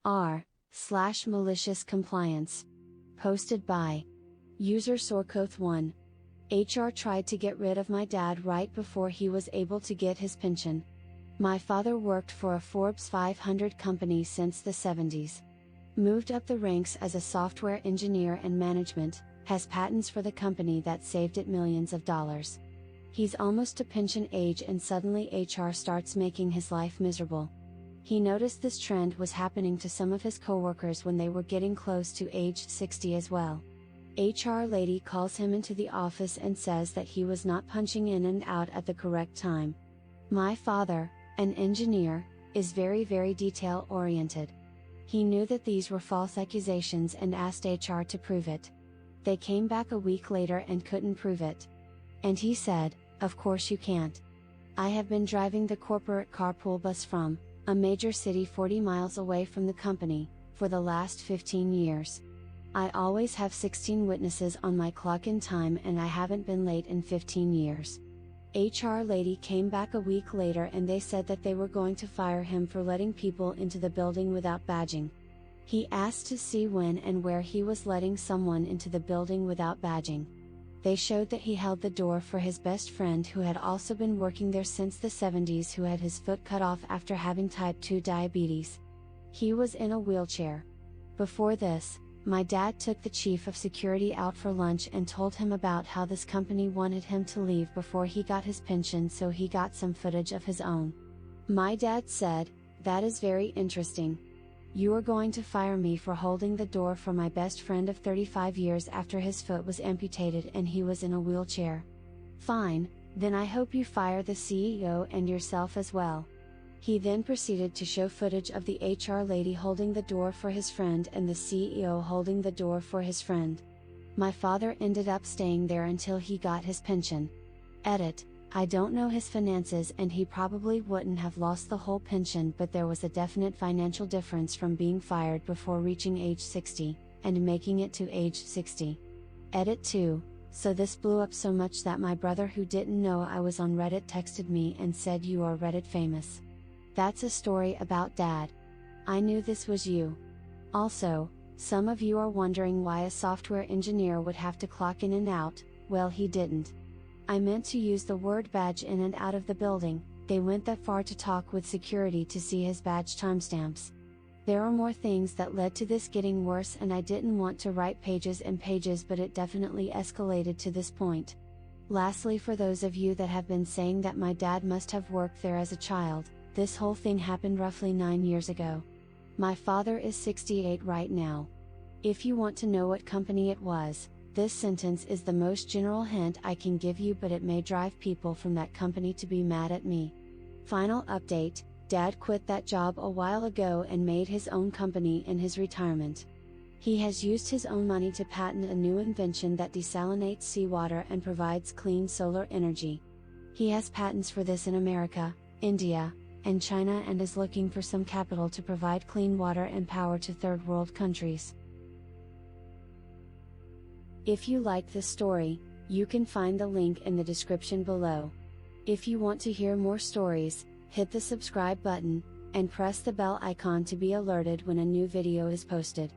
r/malicious-compliance. Posted by user Sorkoth1. HR tried to get rid of my dad right before he was able to get his pension. My father worked for a Forbes 500 company since the 70s. Moved up the ranks as a software engineer and management, has patents for the company that saved it millions of dollars. He's almost to pension age and suddenly HR starts making his life miserable. He noticed this trend was happening to some of his coworkers when they were getting close to age 60 as well. HR lady calls him into the office and says that he was not punching in and out at the correct time. My father, an engineer, is very detail oriented. He knew that these were false accusations and asked HR to prove it. They came back a week later and couldn't prove it. And he said, "Of course you can't. I have been driving the corporate carpool bus from a major city 40 miles away from the company for the last 15 years. I always have 16 witnesses on my clock in time and I haven't been late in 15 years. HR lady came back a week later and they said that they were going to fire him for letting people into the building without badging. He asked to see when and where he was letting someone into the building without badging. They showed that he held the door for his best friend who had also been working there since the 70s, who had his foot cut off after having type 2 diabetes. He was in a wheelchair. Before this, my dad took the chief of security out for lunch and told him about how this company wanted him to leave before he got his pension, so he got some footage of his own. My dad said, "That is very interesting. You are going to fire me for holding the door for my best friend of 35 years after his foot was amputated and he was in a wheelchair. Fine, then I hope you fire the CEO and yourself as well." He then proceeded to show footage of the HR lady holding the door for his friend and the CEO holding the door for his friend. My father ended up staying there until he got his pension. Edit: I don't know his finances and he probably wouldn't have lost the whole pension, but there was a definite financial difference from being fired before reaching age 60, and making it to age 60. Edit 2: So this blew up so much that my brother, who didn't know I was on Reddit, texted me and said, "You are Reddit famous." That's a story about Dad. I knew this was you. Also, some of you are wondering why a software engineer would have to clock in and out. Well, he didn't. I meant to use the word badge in and out of the building. They went that far to talk with security to see his badge timestamps. There are more things that led to this getting worse, and I didn't want to write pages and pages, but it definitely escalated to this point. Lastly, for those of you that have been saying that my dad must have worked there as a child, this whole thing happened roughly 9 years ago. My father is 68 right now. If you want to know what company it was, this sentence is the most general hint I can give you, but it may drive people from that company to be mad at me. Final update: Dad quit that job a while ago and made his own company in his retirement. He has used his own money to patent a new invention that desalinates seawater and provides clean solar energy. He has patents for this in America, India, and China, and is looking for some capital to provide clean water and power to third world countries. If you like this story, you can find the link in the description below. If you want to hear more stories, hit the subscribe button, and press the bell icon to be alerted when a new video is posted.